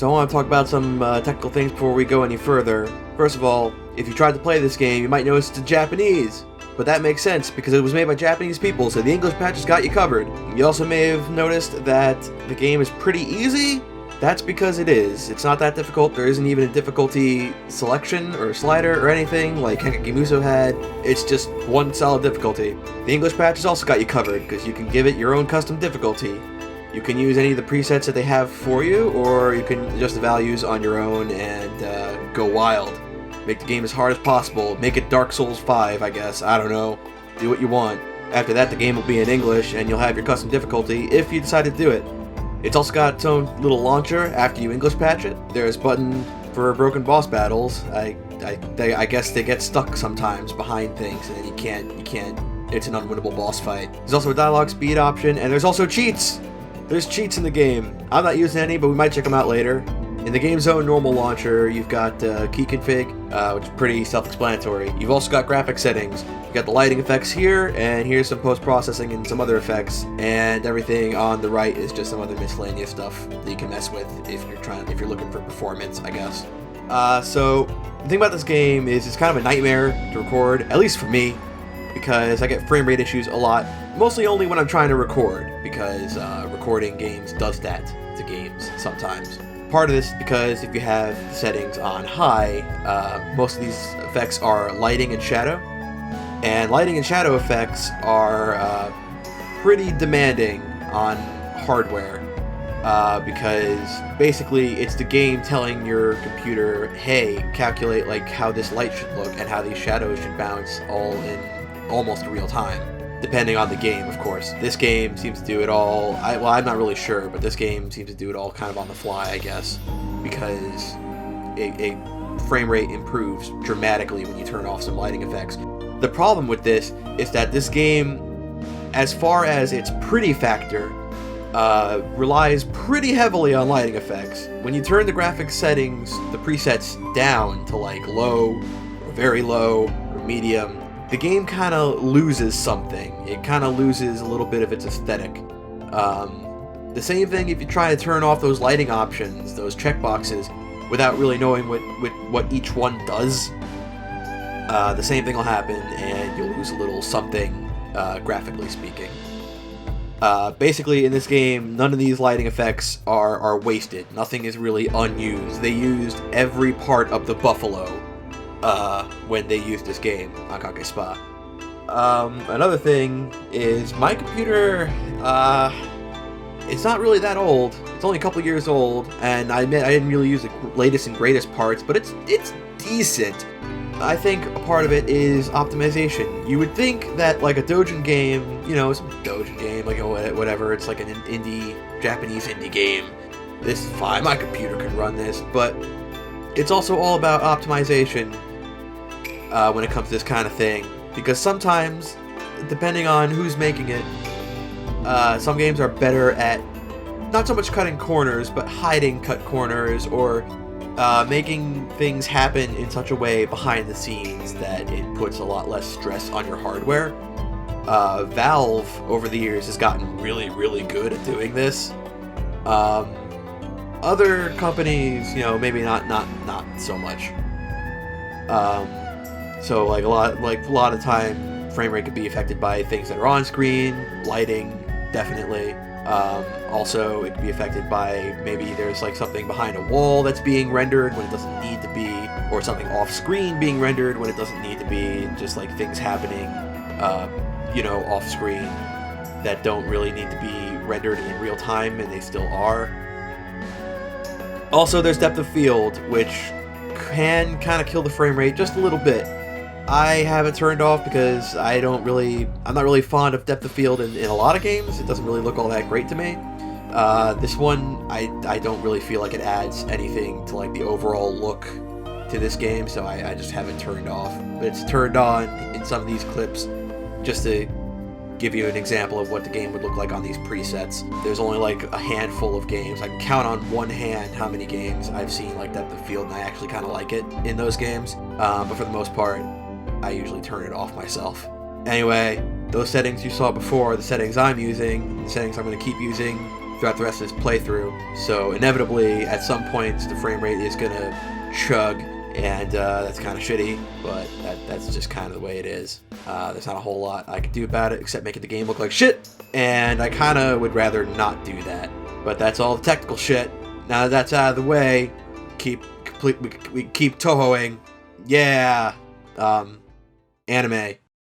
So I want to talk about some technical things before we go any further. First of all, if you tried to play this game, you might notice it's in Japanese. But that makes sense, because it was made by Japanese people, so the English patch has got you covered. You also may have noticed that the game is pretty easy. That's because it is. It's not that difficult. There isn't even a difficulty selection or slider or anything like Henkeki Muso had. It's just one solid difficulty. The English patch has also got you covered, because you can give it your own custom difficulty. You can use any of the presets that they have for you, or you can adjust the values on your own and go wild. Make the game as hard as possible. Make it Dark Souls 5, I guess. I don't know. Do what you want. After that, the game will be in English, and you'll have your custom difficulty if you decide to do it. It's also got its own little launcher after you English patch it. There's a button for broken boss battles. I guess they get stuck sometimes behind things, and you can't. It's an unwinnable boss fight. There's also a dialogue speed option, and there's also cheats. There's cheats in the game. I'm not using any, but we might check them out later. In the game's own normal launcher, you've got key config, which is pretty self-explanatory. You've also got graphic settings. You've got the lighting effects here, and here's some post-processing and some other effects, and everything on the right is just some other miscellaneous stuff that you can mess with if you're looking for performance, I guess. So the thing about this game is it's kind of a nightmare to record, at least for me, because I get frame rate issues a lot, mostly only when I'm trying to record, because recording games does that to games sometimes. Part of this is because if you have the settings on high, most of these effects are lighting and shadow. And lighting and shadow effects are pretty demanding on hardware, because basically it's the game telling your computer, hey, calculate like how this light should look and how these shadows should bounce all in almost real time. Depending on the game, of course. This game seems to do it all, I'm not really sure, but this game seems to do it all kind of on the fly, I guess, because a frame rate improves dramatically when you turn off some lighting effects. The problem with this is that this game, as far as its pretty factor, relies pretty heavily on lighting effects. When you turn the graphics settings, the presets down to like low, or very low, or medium, the game kind of loses something. It kind of loses a little bit of its aesthetic. The same thing if you try to turn off those lighting options, those checkboxes, without really knowing what each one does. The same thing will happen, and you'll lose a little something, graphically speaking. Basically, in this game, none of these lighting effects are wasted. Nothing is really unused. They used every part of the buffalo when they used this game, Akake Spa. Another thing is my computer, it's not really that old. It's only a couple years old, and I admit I didn't really use the latest and greatest parts, but it's decent. I think a part of it is optimization. You would think that like a doujin game, some doujin game, like whatever, it's like an Japanese indie game. This is fine, my computer can run this, but it's also all about optimization when it comes to this kind of thing. Because sometimes, depending on who's making it, some games are better at not so much cutting corners, but hiding cut corners, or making things happen in such a way behind the scenes that it puts a lot less stress on your hardware. Valve, over the years, has gotten really, really good at doing this. Other companies, maybe not so much. So like a lot of time, frame rate could be affected by things that are on screen, lighting, definitely. Also, it could be affected by maybe there's like something behind a wall that's being rendered when it doesn't need to be, or something off screen being rendered when it doesn't need to be. Just like things happening, off screen that don't really need to be rendered in real time, and they still are. Also, there's depth of field, which can kind of kill the frame rate just a little bit. I have it turned off because I'm not really fond of depth of field in a lot of games. It doesn't really look all that great to me. This one, I don't really feel like it adds anything to like the overall look to this game, so I just have it turned off. But it's turned on in some of these clips just to give you an example of what the game would look like on these presets. There's only like a handful of games. I can count on one hand how many games I've seen like depth of field, and I actually kind of like it in those games. But for the most part, I usually turn it off myself. Anyway, those settings you saw before are the settings I'm using, the settings I'm going to keep using throughout the rest of this playthrough. So inevitably, at some points, the frame rate is gonna chug, and that's kind of shitty, but that's just kind of the way it is. There's not a whole lot I can do about it except making the game look like shit, and I kind of would rather not do that. But that's all the technical shit. Now that that's out of the way, we keep Touhouing. Yeah, anime.